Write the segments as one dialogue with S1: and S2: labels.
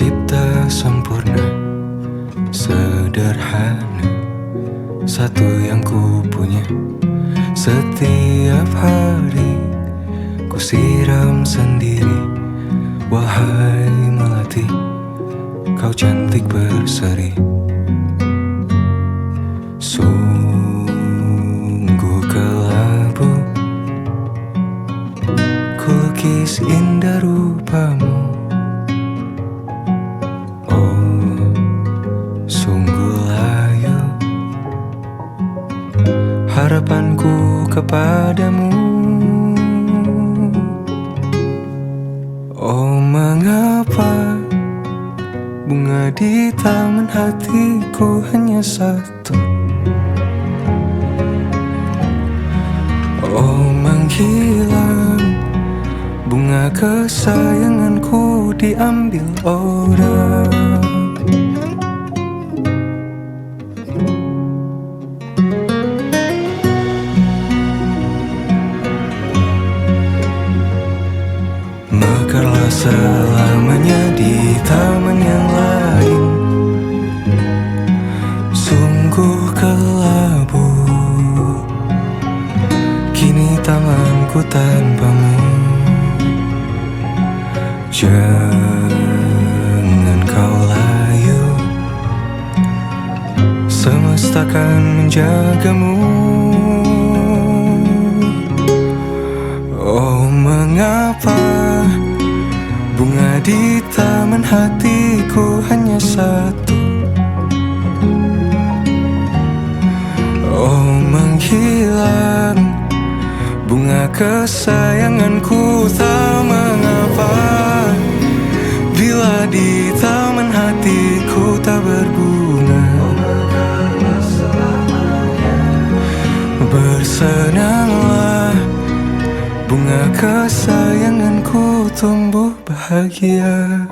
S1: tercipta sempurna, sederhana, satu yang ku punya. Setiap hari ku siram sendiri. Wahai melati, kau cantik berseri. Sungguh kelabu ku lukis indah rupamu. Oh, sungguh layu harapanku kepadamu. Oh, mengapa bunga di taman hatiku hanya satu? Oh, menghilang bunga kesayanganku diambil orang. Mekarlah selamanya di taman yang lain. Sungguh kelabu kini tamanku tanpamu. Jangan kau layu, semesta akan menjagamu. Oh, mengapa bunga di taman hatiku hanya satu? Oh, menghilang bunga kesayanganku, tak mengapa bila di taman hatiku tak berbunga. Bersenanglah bunga kesayanganku tumbuh bahagia.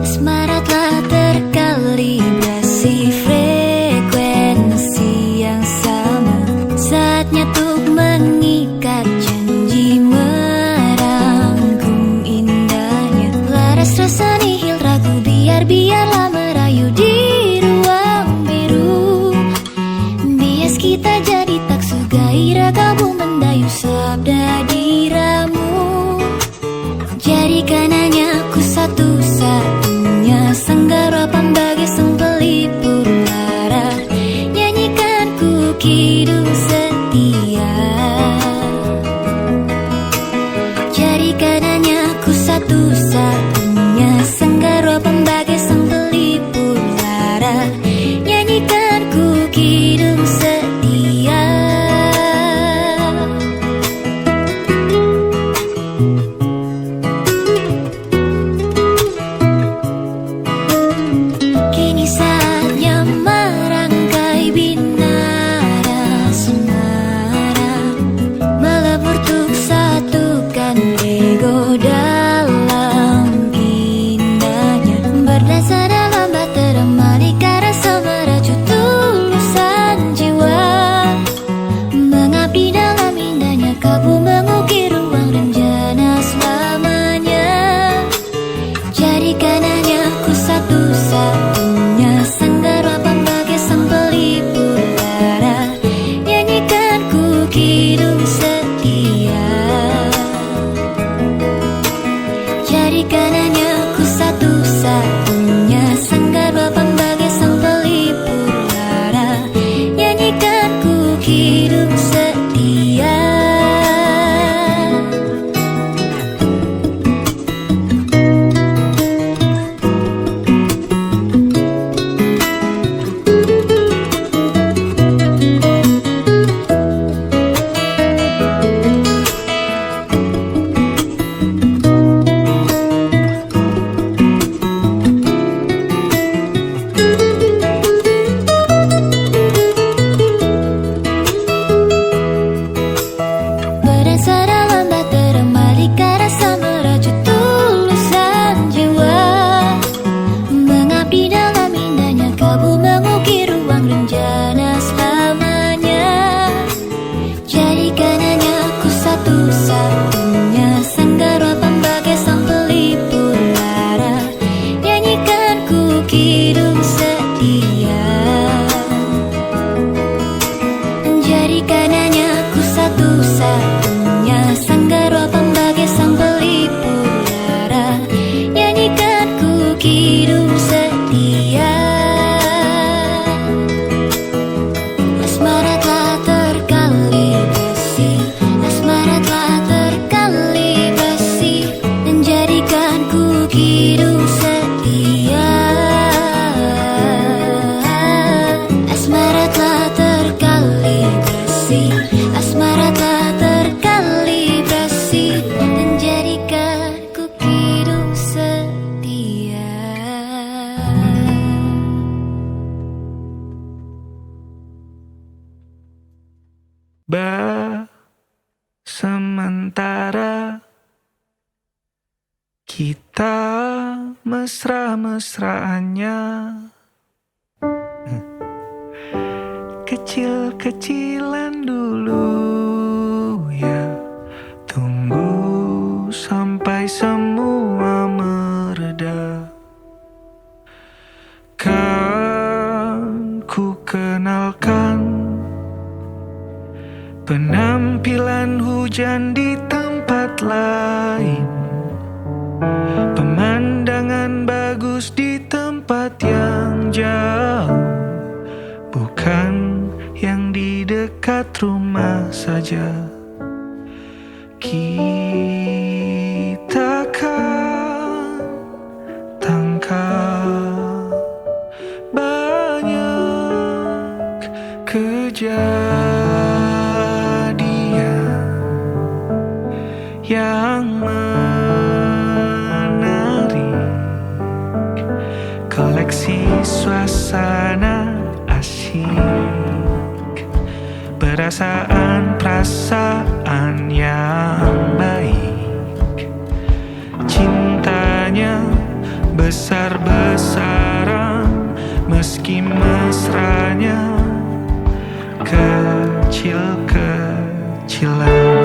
S2: Asmara telah terkalibrasi frekuensi yang sama. Saatnya untuk mengikat janji, merangkum indahnya. Laras rasa nihil ragu, biarlah merayu di ruang biru. Bias kita jadi taksu, gairah kabung mendayu sabda diramu. Jadikan hanya aku satu-satunya senggarapan bagi sang pelipur lara. Nyanyikan ku kidung setia. Jadikan hanya aku satu-satunya senggarapan bagi sang pelipur lara. Nyanyikan ku kidung setia. Jadikan hanya ku satu
S1: kita mesra-mesraannya, kecil-kecilan dulu ya. Tunggu sampai semua mereda. Kan ku kenalkan penampilan hujan di tempat lain, pemandangan bagus di tempat yang jauh, bukan yang di dekat rumah saja. Kita kan tangkap banyak kejadian yang menarik, koleksi suasana asyik, perasaan yang baik. Cintanya besar-besaran, meski mesranya kecil-kecilan.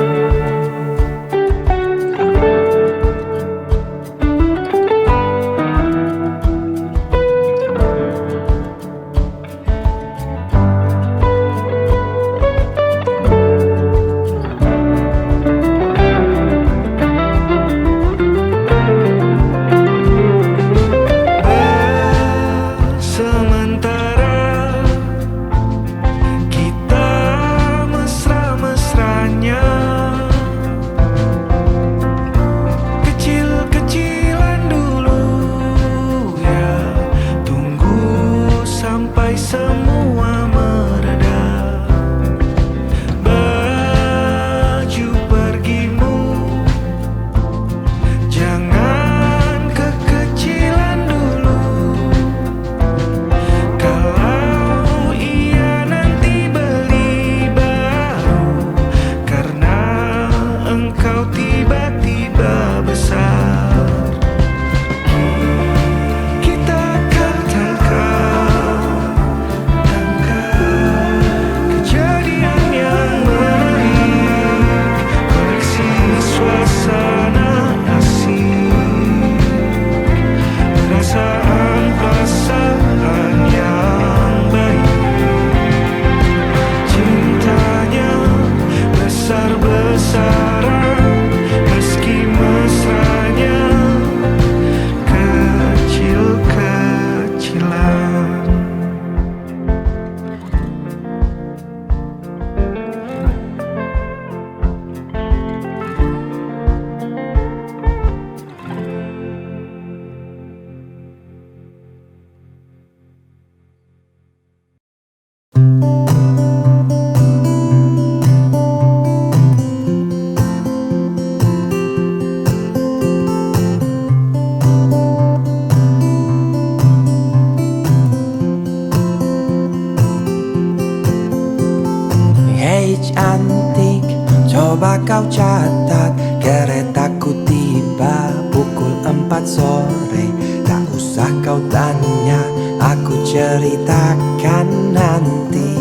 S3: Cantik, coba kau catat, keretaku tiba pukul 4 sore. Tak usah kau tanya, aku ceritakan nanti.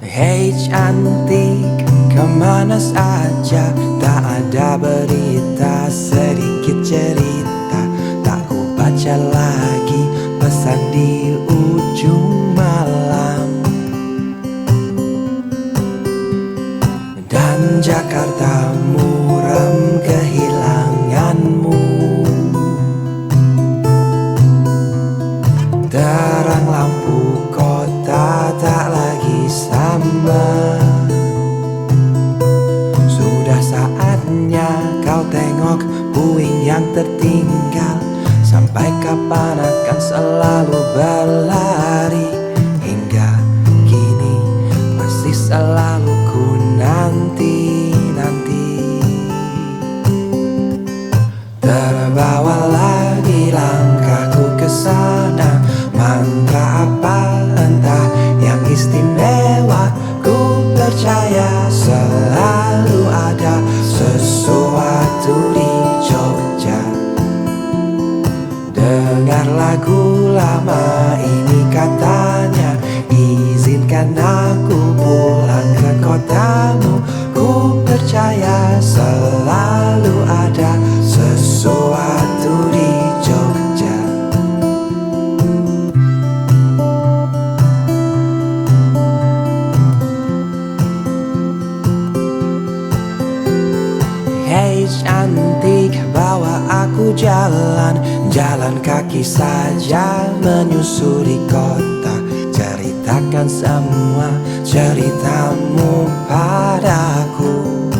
S3: Hei cantik, kemana saja? Tak ada berita, sedikit cerita. Tak ku baca lagi pesan di ujung malam. Dan Jakarta muram kehilanganmu. Terang lampu kota tak lagi sama. Sudah saatnya kau tengok puing yang tertinggal. Sampai kapan akan selalu berlari? Hingga kini masih selalu ku nanti-nanti. Terbawa lagi langkahku ke sana. Mantra apa entah yang istimewa. Ku percaya selalu ada sesuatu Jogja. Dengar lagu lama ini katanya, izinkan aku pulang ke kotamu. Ku percaya selalu ada sesuatu di Jogja. Hey cantik, bawa aku jalan kaki saja menyusuri kota. Ceritakan semua ceritamu padaku.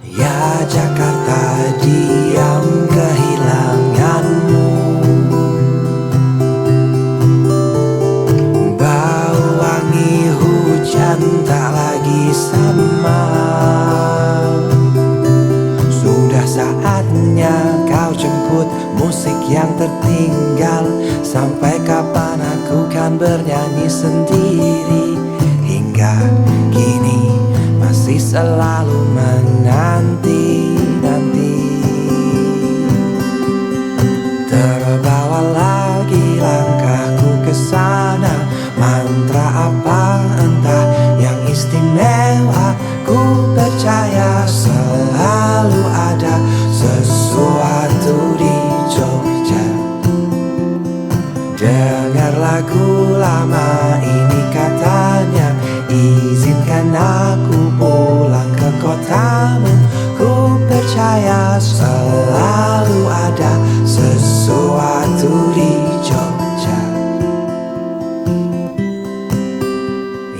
S3: Ya Jakarta, diam kehilanganmu. Bau wangi hujan tak lagi sama. Sudah saatnya kau jemput musik yang tertinggal. Sampai kapan aku kan bernyanyi sendiri. Hingga kini masih selalu menanti-nanti. Terbawa lagi langkahku ke sana. Mantra apa entah yang istimewa. Ku percaya selalu ada sesuatu di Jogja. Dengar lagu lama ini katanya, izinkan aku pulang ke kotamu. Ku percaya selalu ada sesuatu di Jogja.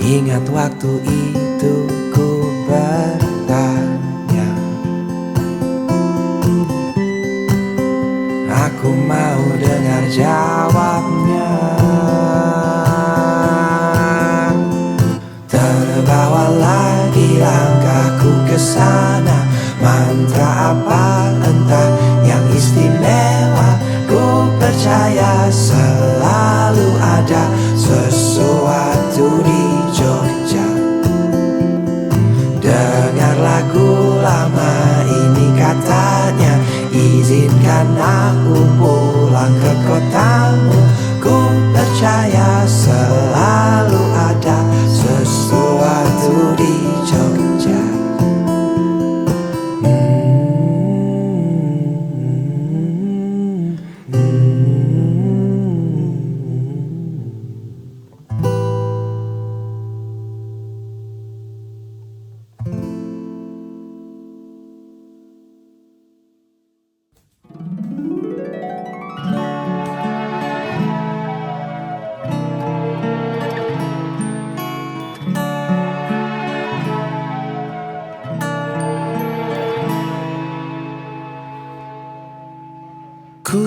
S3: Ingat waktu itu ku bertanya, aku mau dengar jawabnya. Terbawa lagi langkahku ke sana. Mantra apa entah yang istimewa. Ku percaya selalu ada sesuatu di Jogja. Dengar lagu lama ini katanya, izinkan aku pulang ke kotamu. Ku percaya selalu ada sesuatu di Jogja.
S4: Ku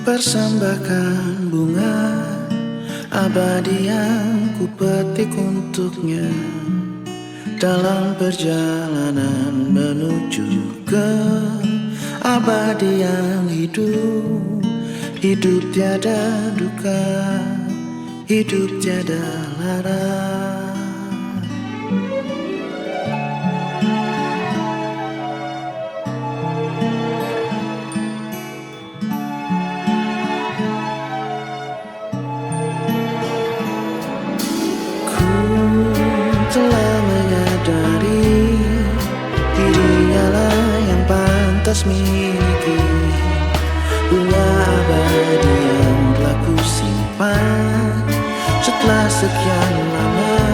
S4: persembahkan bunga abadi yang ku petik untuknya. Dalam perjalanan menuju ke abadi yang hidup. Hidup tiada duka, hidup tiada lara. Telah menyadari dirinya lah yang pantas miliki. Punya abadi yang telah ku simpan setelah sekian lama.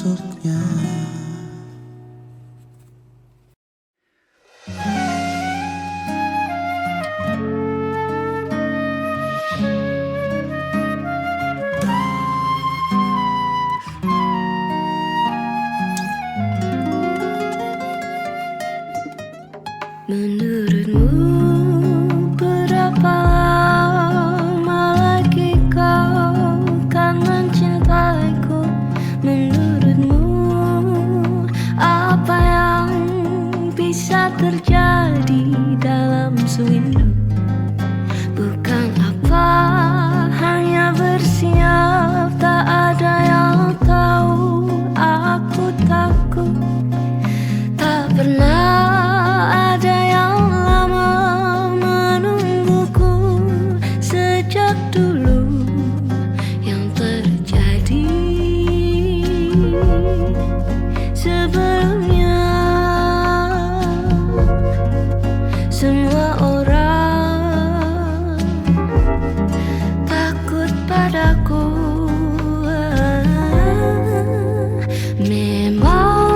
S3: untuknya.
S2: Menurutmu berapa lama lagi kau kan mencintaiku? Menurutmu apa yang bisa terjadi dalam sewindu? Bukan apa, hanya bersiap, tak ada yang tahu. Aku takut tak pernah ada yang lama menungguku sejak dulu. Yang terjadi sebelumnya, semua orang takut padaku. Memang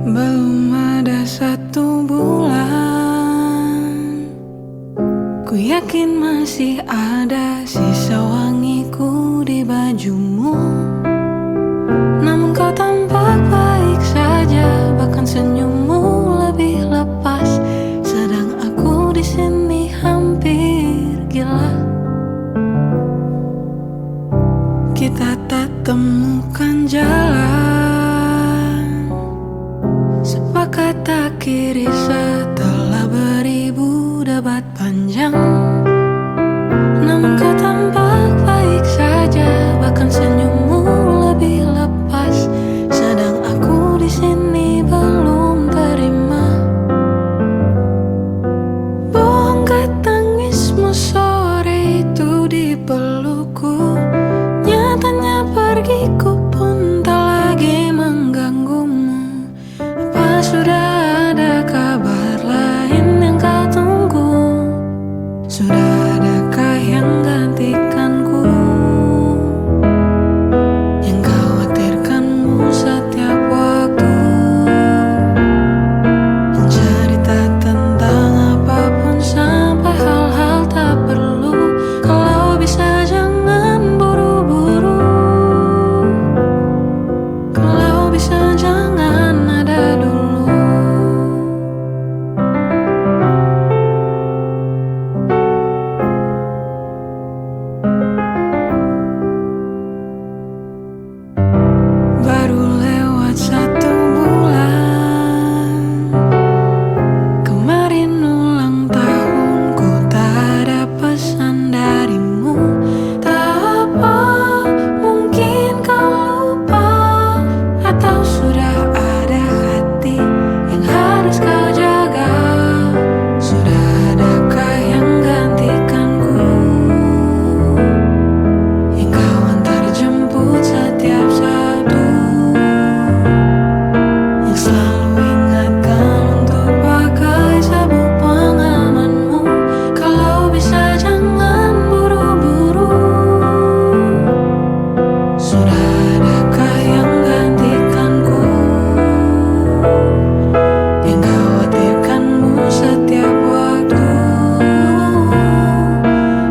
S1: Belum ada 1 bulan, ku yakin masih ada sisa wangiku di bajumu. Namun kau tampak baik saja, bahkan senyummu lebih lepas. Sedang aku di sini hampir gila. Kita tak temukan jalan, sepakat akhiri setelah beribu debat panjang. Namun kau tampak baik saja, bahkan senyummu lebih lepas. Sedang aku di sini belum terima. Bongkar tangismu sore itu di pelukku. Nyatanya pergiku pun tak lagi mengganggumu. Apa sudah ada kabar lain yang kau tunggu? Sudah adakah yang gantikanku? Yang khawatirkanmu setiap waktu, yang cerita tentang apapun sampai hal-hal tak perlu. Kalau bisa jangan buru-buru, kalau bisa jangan ada dulu. Baru lewat 1 bulan, kemarin ulang tahunku, tak ada pesan darimu. Tak apa, mungkin kau lupa, atau sudah ada hati yang harus kau jaga. Sudah adakah yang gantikanku, yang kau antar jemput setiap Sabtu, yang selalu ingatkan untuk pakai sabuk pengamanmu. Kalau bisa jangan buru-buru, sudah adakah yang gantikanku, yang khawatirkanmu setiap waktu,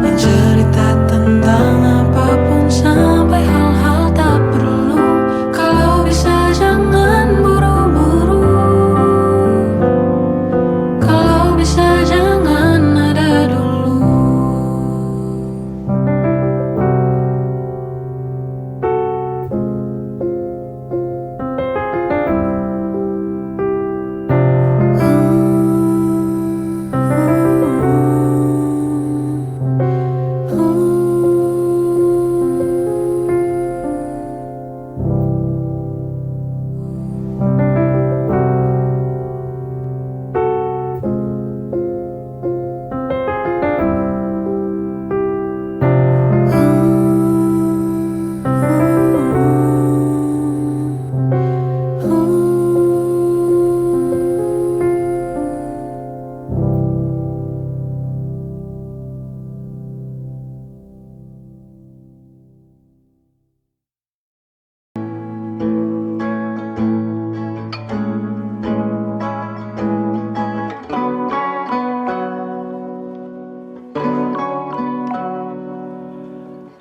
S1: yang cerita tentang apapun sampai hal-hal tak perlu. Kalau bisa jangan buru-buru, kalau bisa jangan ada dulu.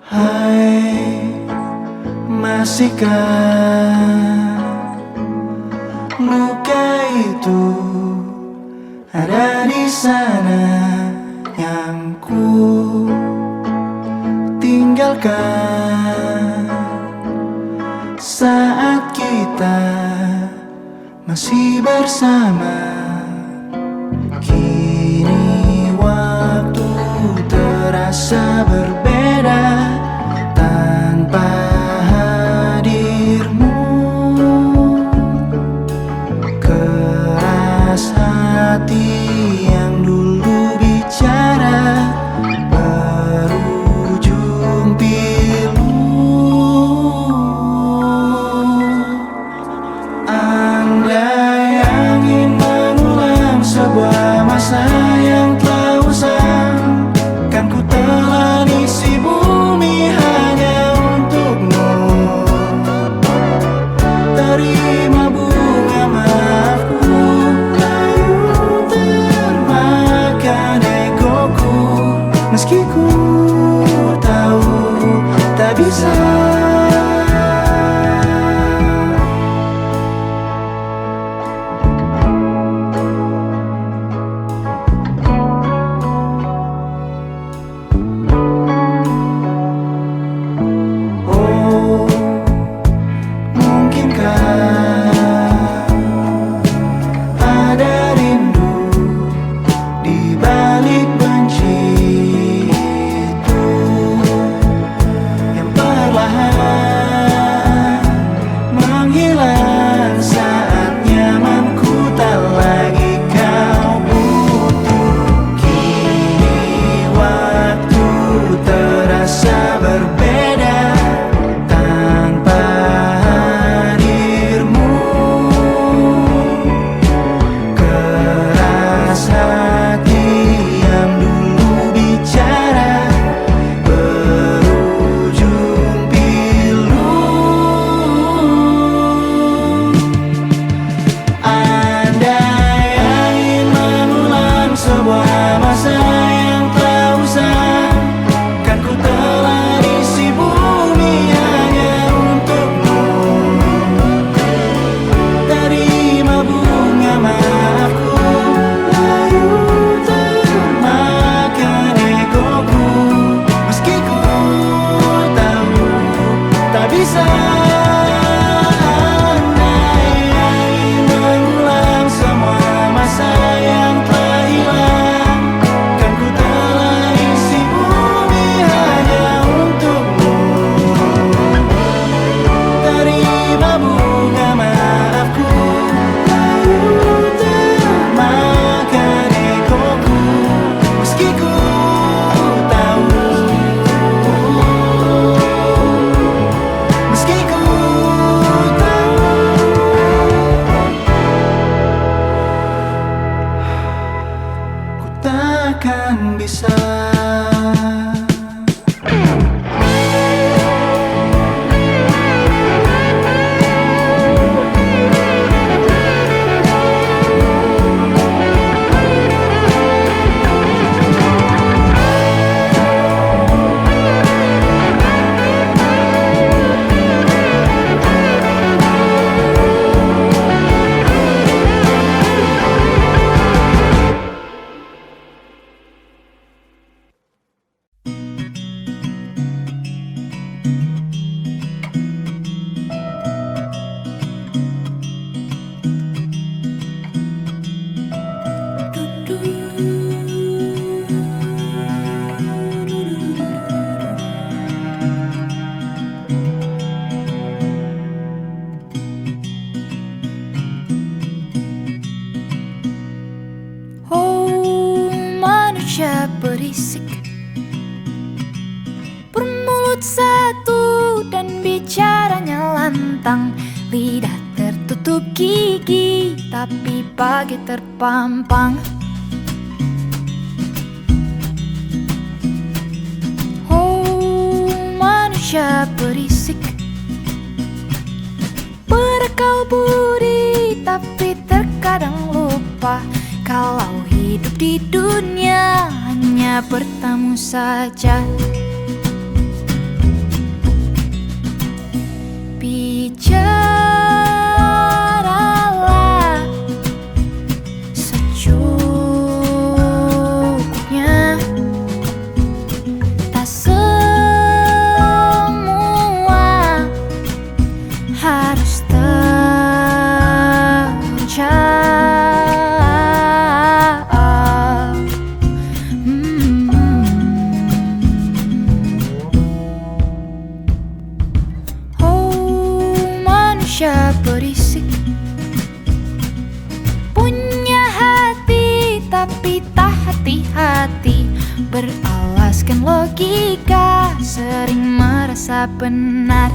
S3: Hai, masihkah luka itu ada di sana yang ku tinggalkan saat kita masih bersama. Kini waktu terasa berbeda tanpa hadirmu. Keras hati yang dulu bicara berujung pilu. Andai angin mengulang sebuah masa yang telah usang, kan ku telah tak bisa. Oh, mungkinkah ada rindu di balik benci itu yang perlahan menghilang saat nyamanku tak lagi kau butuh. Kini waktu terasa berbeda tanpa hadirmu. Keras hati yang dulu bicara berujung pilu. Andai angin mengulang sebuah masa yang telah usai, kan ku telah isi bumi hanya untukmu. Terima bunga maafku, layu termakan egoku, meski ku tahu tak bisa. Andai angin mengulang semua masa yang telah hilang, kan ku telah isi bumi hanya untukmu. Terima bunga maafku, layu termakan egoku, meski ku tahu, meski ku tahu, ku takkan bisa.
S1: Oh, manusia berisik, bermulut satu dan bicaranya lantang, lidah tertutup gigi tapi bagai terpampang. Oh, manusia berisik, berakal budi tapi terkadang lupa kalau hidup di dunia hanya bertamu saja. Bicaralah secukupnya, tak semua harus terjawab. Oh, manusia berisik, punya hati tapi tak hati-hati, beralaskan logika, sering merasa benar.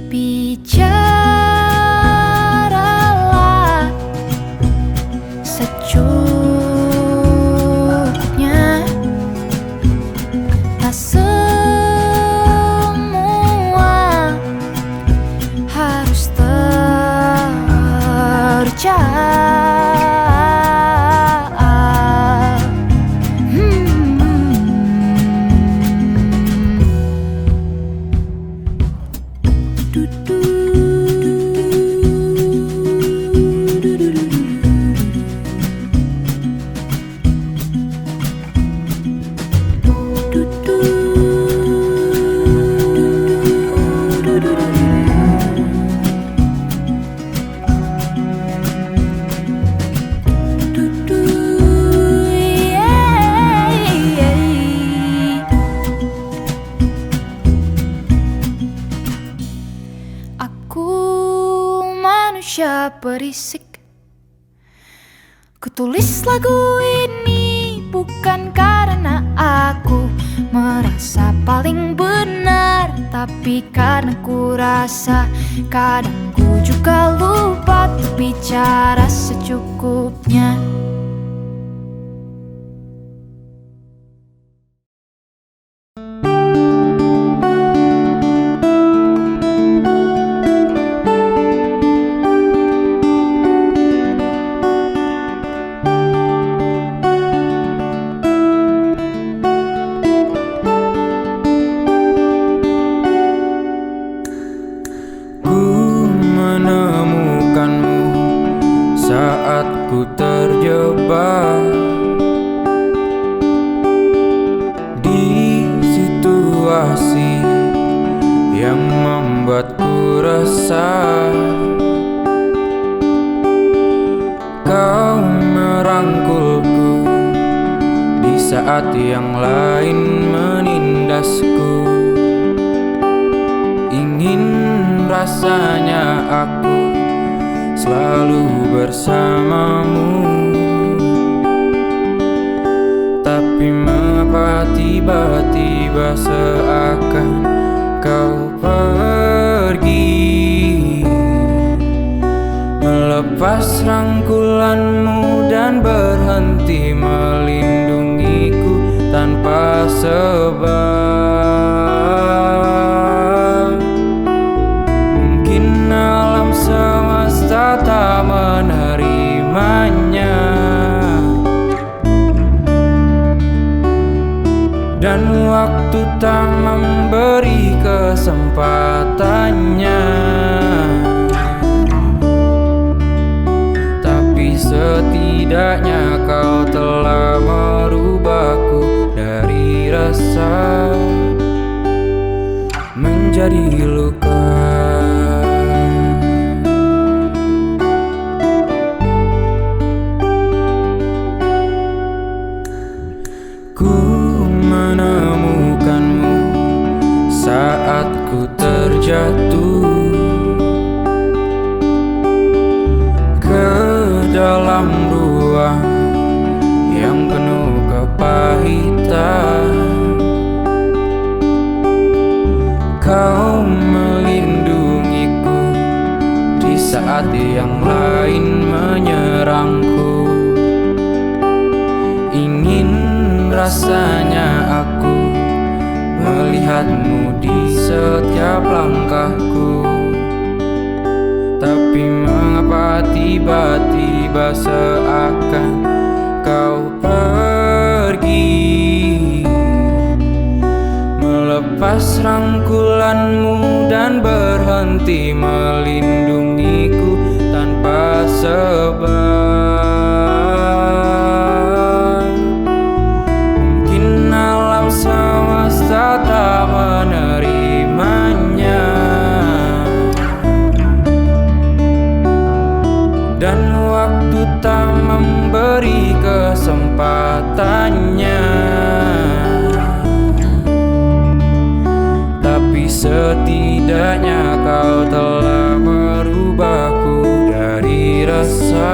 S1: Bicaralah secukupnya, tak semua harus terjawab. suara berisik. Kutulis lagu ini bukan karena aku merasa paling benar, tapi karena ku rasa kadang ku juga lupa untuk bicara secukupnya.
S5: Saat ku terjebak di situasi yang membuatku resah, kau merangkulku di saat yang lain menindasku. Ingin rasanya aku selalu bersamamu, tapi mengapa tiba-tiba seakan kau pergi, melepas rangkulanmu dan berhenti melindungiku tanpa sebab. Mungkin alam semesta tak menerimanya, dan waktu tak memberi kesempatannya. Tapi setidaknya kau telah merubahku dari resah menjadi luka. Ku menemukanmu saat ku terjatuh ke dalam ruang yang penuh kepahitan. Kau melindungiku di saat yang lain menyerangku. Ingin rasanya aku melihatmu di setiap langkahku, tapi mengapa tiba-tiba seakan kau pergi, melepas rangkulanmu dan berhenti melindungiku tanpa sebab. Semesta tak menerimanya, dan waktu tak memberi kesempatannya. Tapi setidaknya kau telah merubahku dari resah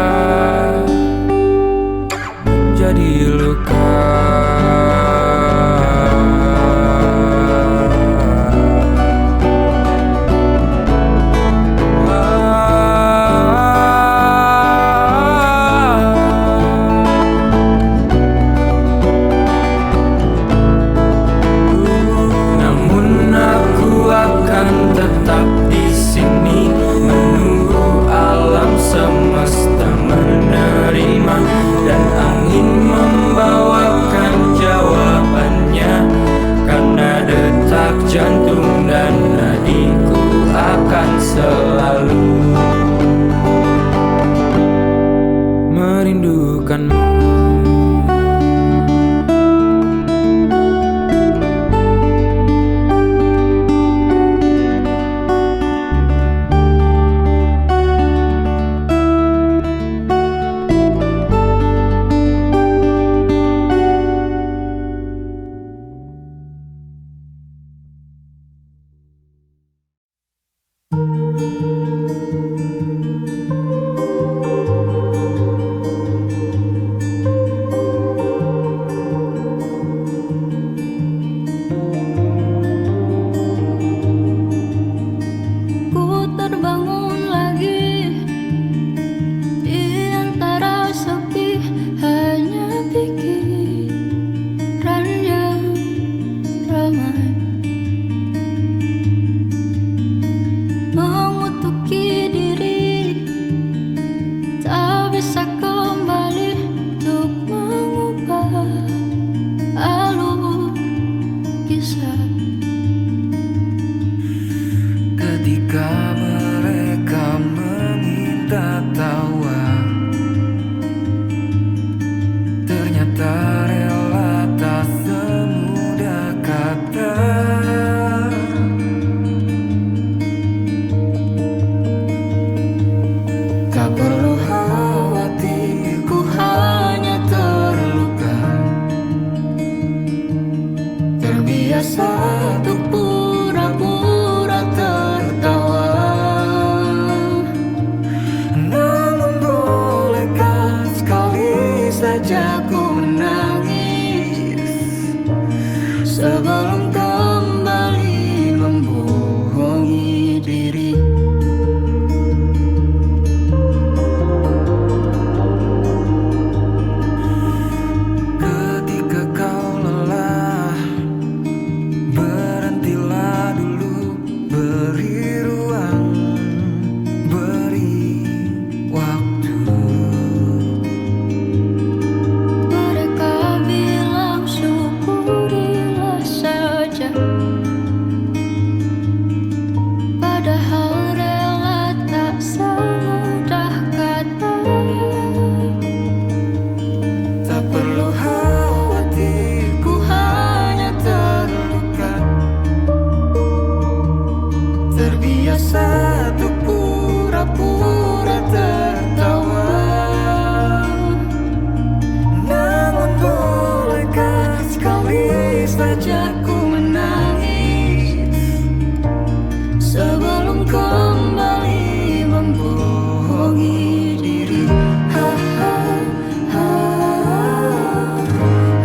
S2: Terbiasa untuk pura-pura tertawa.
S5: Namun bolehkah sekali saja ku menangis
S2: Sebelum kembali membohongi diri.
S5: ketika kau lelah. Berhentilah dulu, beri ruang, beri waktu.
S2: Mereka bilang syukurilah saja, padahal rela tak semudah kata.
S5: Tak perlu khawatir,
S2: Ku hanya terluka,
S5: terbiasa untuk pura-pura tertawa. Namun bolehkah sekali saja ku menangis
S2: sebelum kembali membohongi diri. Ha ha ha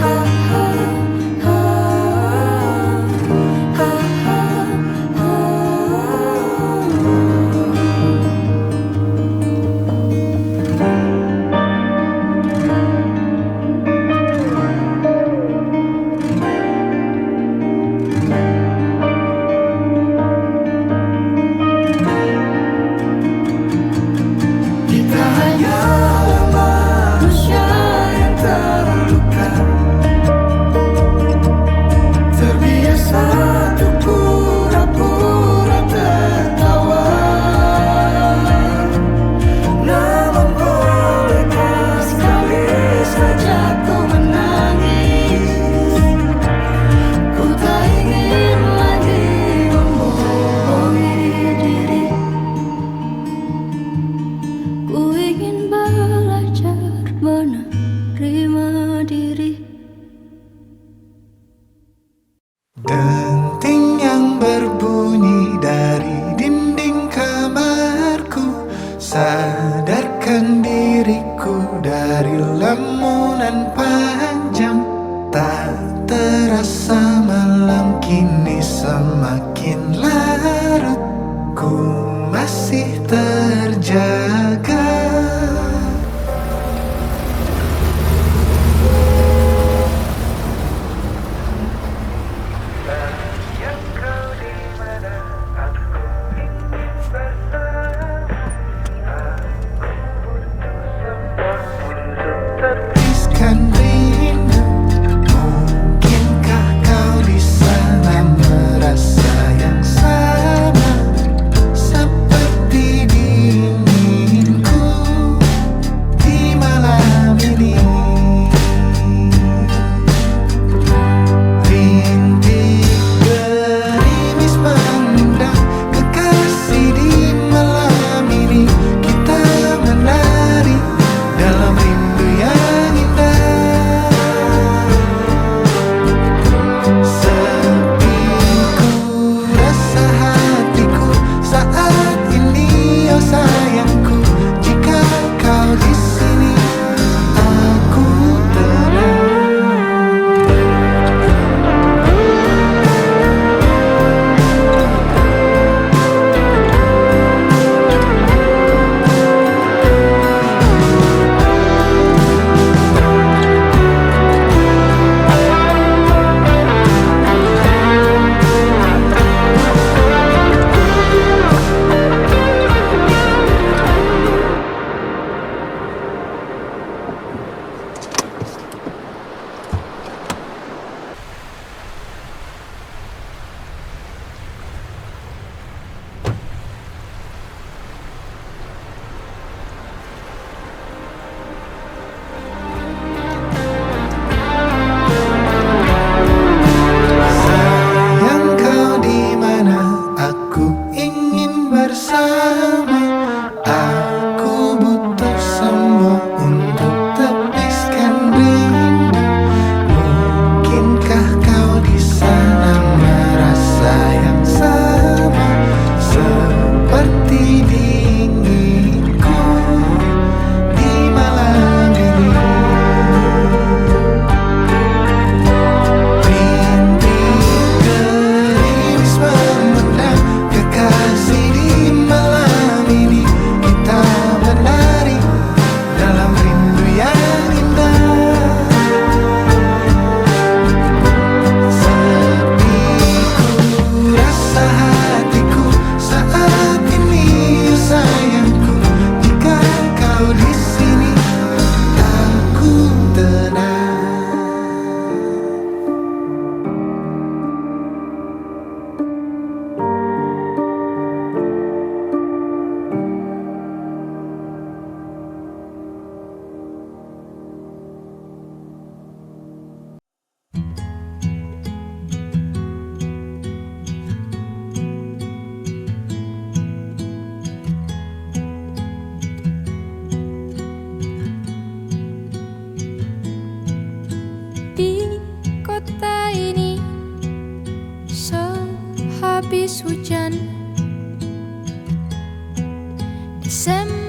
S2: ha ha ha ha ha.
S5: Kita hanyalah manusia yang terluka, terbiasa untuk pura-pura tertawa. Namun bolehkah sekali saja ku menangis.
S2: Ku tak ingin lagi membohongi diri. Ku ingin belajar menerima diri.
S3: Denting yang berbunyi dari dinding kamarku sadarkan diriku dari lamunan panjang. Tak terasa malam kini semakin larut, ku masih terjaga. Tepiskan rindu, mungkinkah kau di sana merasa yang sama seperti dini?
S2: habis hujan Desember